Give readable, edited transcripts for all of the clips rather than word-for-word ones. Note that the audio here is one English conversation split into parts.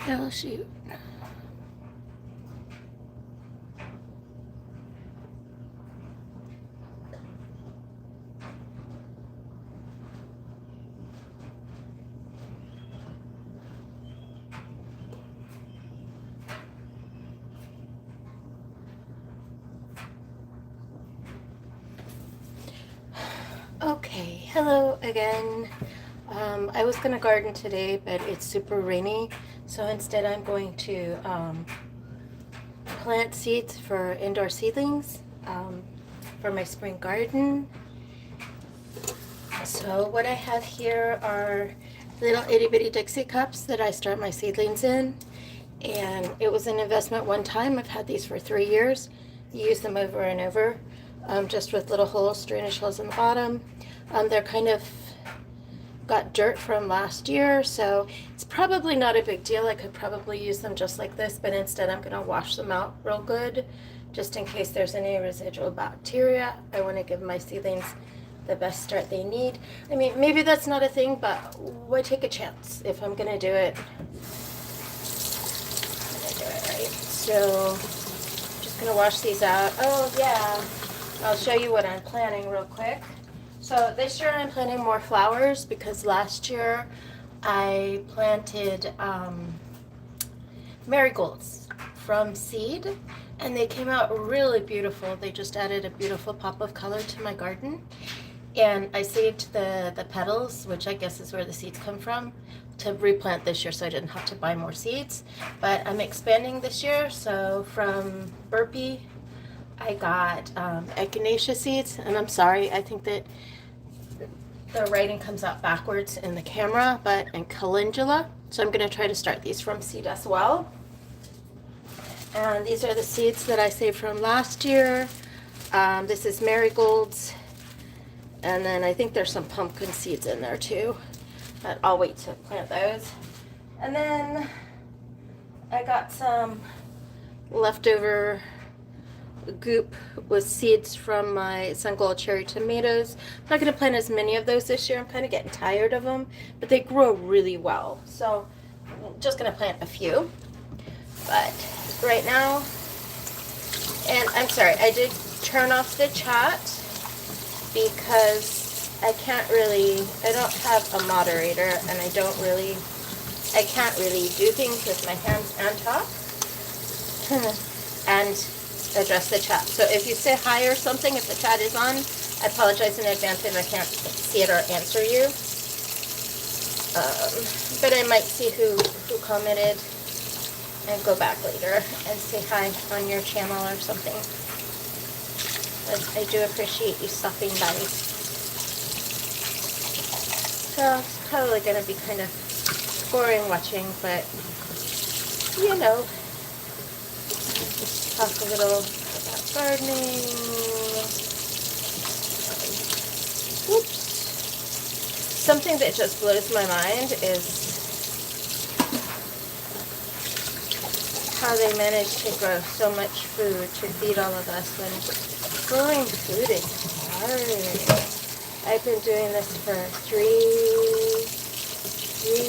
Oh, shoot. Okay, hello again. I was gonna garden today, but it's super rainy, so instead I'm going to plant seeds for indoor seedlings for my spring garden. So what I have here are little itty bitty Dixie cups that I start my seedlings in, and it was an investment one time. I've had these for 3 years. Use them over and over, just with little holes, drainage holes in the bottom. They're kind of got dirt from last year, so it's probably not a big deal. I could probably use them just like this, but instead I'm going to wash them out real good, just in case there's any residual bacteria. I want to give my seedlings the best start they need. I mean, maybe that's not a thing, but why take a chance if I'm going to do it? I'm going to do it right. So, just going to wash these out. Oh, yeah. I'll show you what I'm planting real quick. So this year I'm planting more flowers because last year I planted marigolds from seed, and they came out really beautiful. They just added a beautiful pop of color to my garden. And I saved the petals, which I guess is where the seeds come from, to replant this year so I didn't have to buy more seeds. But I'm expanding this year, so from Burpee I got echinacea seeds, and I'm sorry, I think that the writing comes out backwards in the camera, but in calendula. So I'm going to try to start these from seed as well. And these are the seeds that I saved from last year. This is marigolds, and then I think there's some pumpkin seeds in there too, but I'll wait to plant those. And then I got some leftover goop with seeds from my sun gold cherry tomatoes. I'm not going to plant as many of those this year. I'm kind of getting tired of them, but they grow really well. So I'm just going to plant a few. But right now, and I'm sorry, I did turn off the chat because I don't have a moderator, and I can't really do things with my hands and talk. And address the chat. So if you say hi or something, if the chat is on, I apologize in advance if I can't see it or answer you. But I might see who commented and go back later and say hi on your channel or something. But I do appreciate you stopping by. So it's probably going to be kind of boring watching, but you know. Talk a little about gardening. Oops. Something that just blows my mind is how they manage to grow so much food to feed all of us when growing food is hard. I've been doing this for three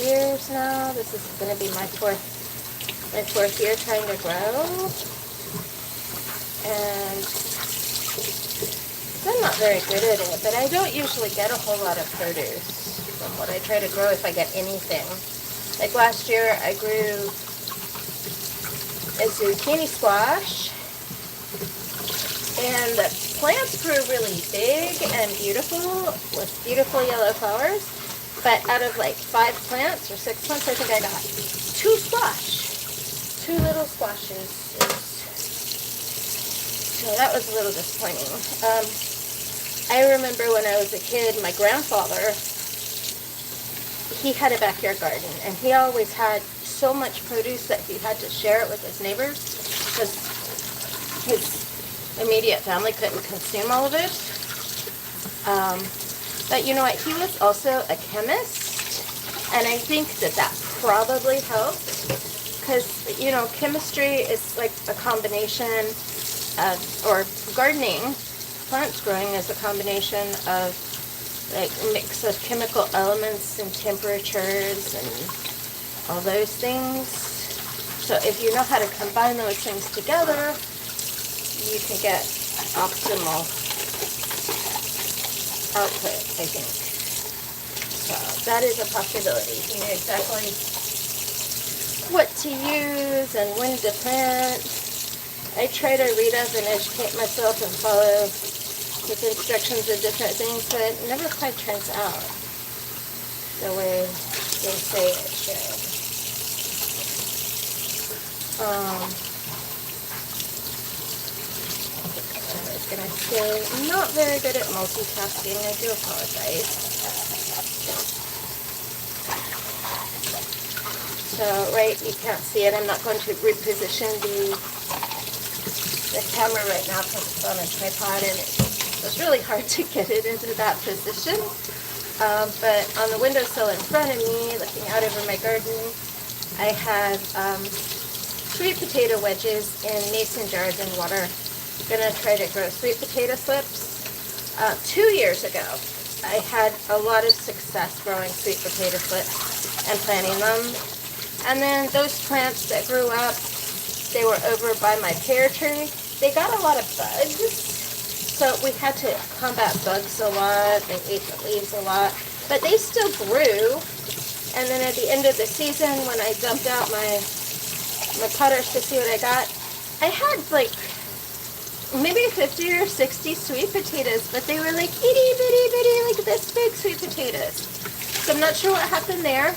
years now. This is going to be my fourth year trying to grow. And I'm not very good at it, but I don't usually get a whole lot of produce from what I try to grow, if I get anything. Like last year I grew a zucchini squash, and the plants grew really big and beautiful with beautiful yellow flowers, but out of like 5 plants or 6 plants, I think I got 2 little squashes. So that was a little disappointing. I remember when I was a kid, my grandfather, he had a backyard garden, and he always had so much produce that he had to share it with his neighbors because his immediate family couldn't consume all of it. But you know what? He was also a chemist, and I think that probably helped because, you know, chemistry is like a combination or gardening, plants growing is a combination of like a mix of chemical elements and temperatures and all those things. So if you know how to combine those things together, you can get optimal output, I think. So that is a possibility. You know exactly what to use and when to plant. I try to read up and educate myself and follow with instructions of different things, but it never quite turns out the way they say it should. I was gonna say, I'm not very good at multitasking. I do apologize. So, right, you can't see it. I'm not going to reposition the camera right now because it's on a tripod and it was really hard to get it into that position. But on the windowsill in front of me, looking out over my garden, I had sweet potato wedges in mason jars in water. I'm gonna try to grow sweet potato slips. 2 years ago, I had a lot of success growing sweet potato slips and planting them. And then those plants that grew up, they were over by my pear tree. They got a lot of bugs, so we had to combat bugs a lot. They ate the leaves a lot, but they still grew. And then at the end of the season, when I dumped out my putters to see what I got, I had like maybe 50 or 60 sweet potatoes, but they were like itty bitty bitty, like this big sweet potatoes. So I'm not sure what happened there.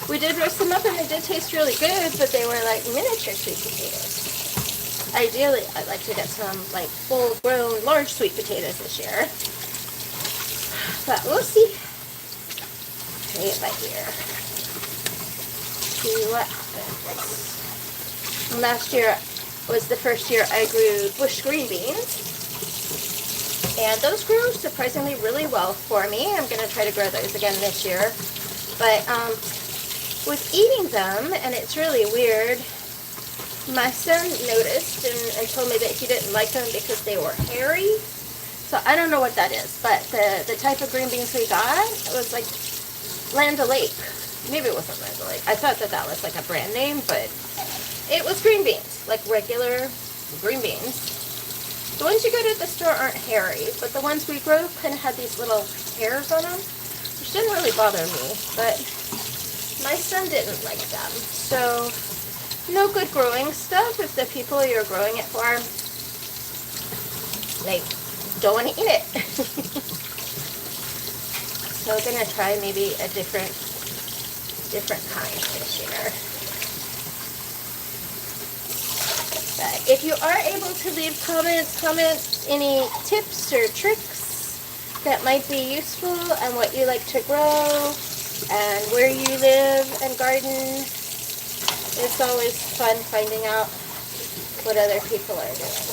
We did roast them up and they did taste really good, but they were like miniature sweet potatoes. Ideally, I'd like to get some like full-grown large sweet potatoes this year, but we'll see. Play it by ear. See what happens. Last year was the first year I grew bush green beans, and those grew surprisingly really well for me. I'm going to try to grow those again this year, but with eating them, and it's really weird, my son noticed and told me that he didn't like them because they were hairy. So I don't know what that is, but the type of green beans we got, it was like Land O'Lakes. Maybe it wasn't Land O'Lakes. I thought that was like a brand name, but it was green beans, like regular green beans. The ones you go to the store aren't hairy, but the ones we grow kind of had these little hairs on them, which didn't really bother me, but my son didn't like them. So no good growing stuff if the people you're growing it for, like, don't want to eat it. So I'm going to try maybe a different kind this year. But if you are able to leave comments, any tips or tricks that might be useful and what you like to grow and where you live and garden. It's always fun finding out what other people are doing.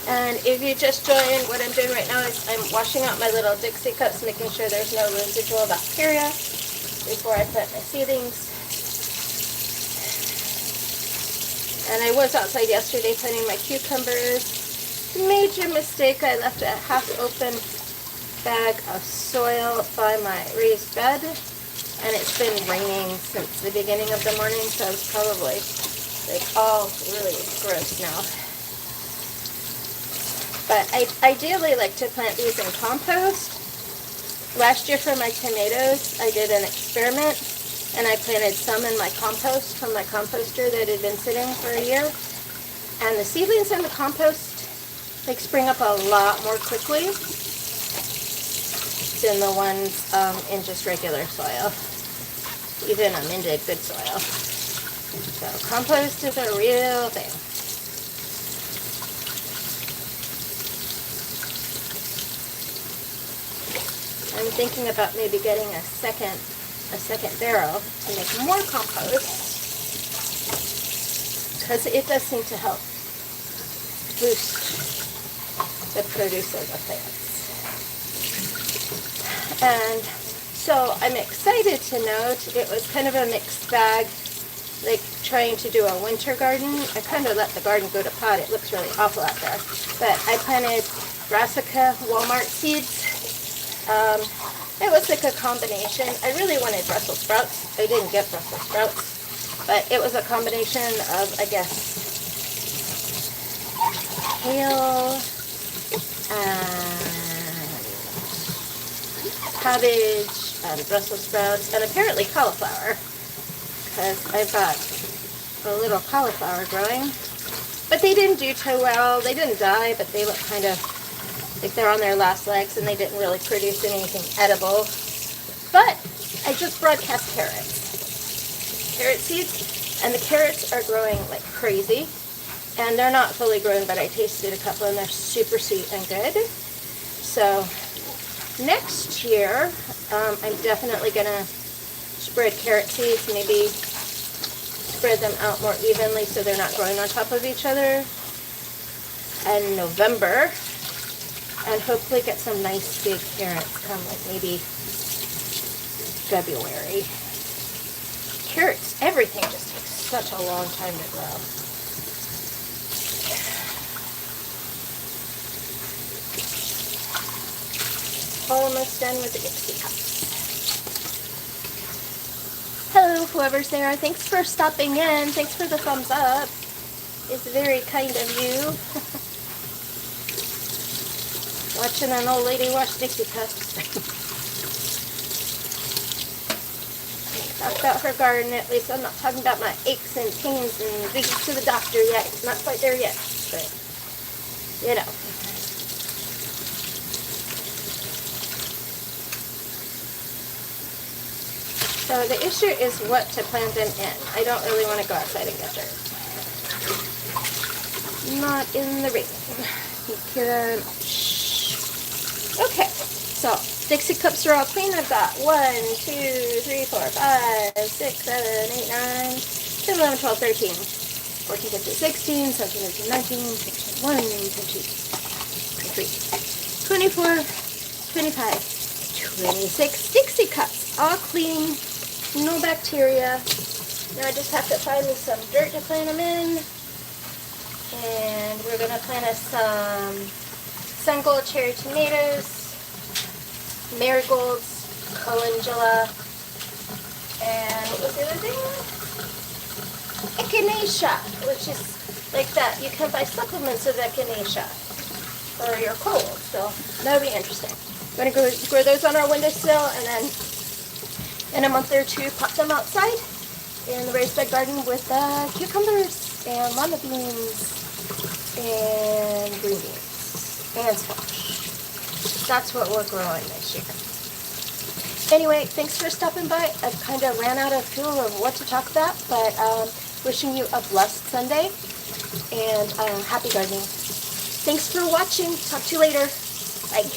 And if you just joined, what I'm doing right now is I'm washing out my little Dixie cups, making sure there's no residual bacteria before I plant my seedlings. And I was outside yesterday planting my cucumbers. Major mistake, I left a half-open bag of soil by my raised bed, and it's been raining since the beginning of the morning, so it's probably like all really gross now. But I ideally like to plant these in compost. Last year for my tomatoes, I did an experiment, and I planted some in my compost from my composter that had been sitting for a year. And the seedlings in the compost like spring up a lot more quickly than the ones in just regular soil, even amended good soil. So compost is a real thing. I'm thinking about maybe getting a second barrel to make more compost, because it does seem to help boost the produce of the plants. And so I'm excited to note it was kind of a mixed bag, like trying to do a winter garden. I kind of let the garden go to pot. It looks really awful out there. But I planted brassica Walmart seeds, It was like a combination. I really wanted Brussels sprouts. I didn't get Brussels sprouts, but it was a combination of, I guess, kale and cabbage and Brussels sprouts and apparently cauliflower, because I've got a little cauliflower growing. But they didn't do too well. They didn't die, but they look kind of like they're on their last legs, and they didn't really produce anything edible. But I just broadcast carrot seeds, and the carrots are growing like crazy. And they're not fully grown, but I tasted a couple, and they're super sweet and good. So next year, I'm definitely gonna spread carrot seeds, maybe spread them out more evenly so they're not growing on top of each other in November, and hopefully get some nice big carrots come like maybe February. Carrots, everything just takes such a long time to grow. Almost done with the Dixie cups. Hello, whoever's there. Thanks for stopping in. Thanks for the thumbs up. It's very kind of you. Watching an old lady wash Dixie cups. Talk about her garden. At least I'm not talking about my aches and pains and visits to the doctor yet. Not quite there yet, but you know. So the issue is what to plant them in. I don't really want to go outside and get dirt. Not in the rain. Thank you very much. Okay, so Dixie cups are all clean. I've got 1, 2, 3, 4, 5, 6, 7, 8, 9, 10, 11, 12, 13, 14, 15, 16, 17, 18, 19, 21, 22, 23, 24, 25, 26 Dixie cups. All clean. No bacteria. Now I just have to find me some dirt to plant them in. And we're going to plant us some sun gold cherry tomatoes, marigolds, calendula, and what was the other thing? Echinacea, which is like that. You can buy supplements of echinacea for your cold. So that'll be interesting. We're going to grow those on our windowsill, and then in a month or two, pop them outside in the raised bed garden with cucumbers and lima beans and green beans and squash. That's what we're growing this year. Anyway, thanks for stopping by. I kind of ran out of fuel of what to talk about, but wishing you a blessed Sunday and happy gardening. Thanks for watching. Talk to you later. Bye.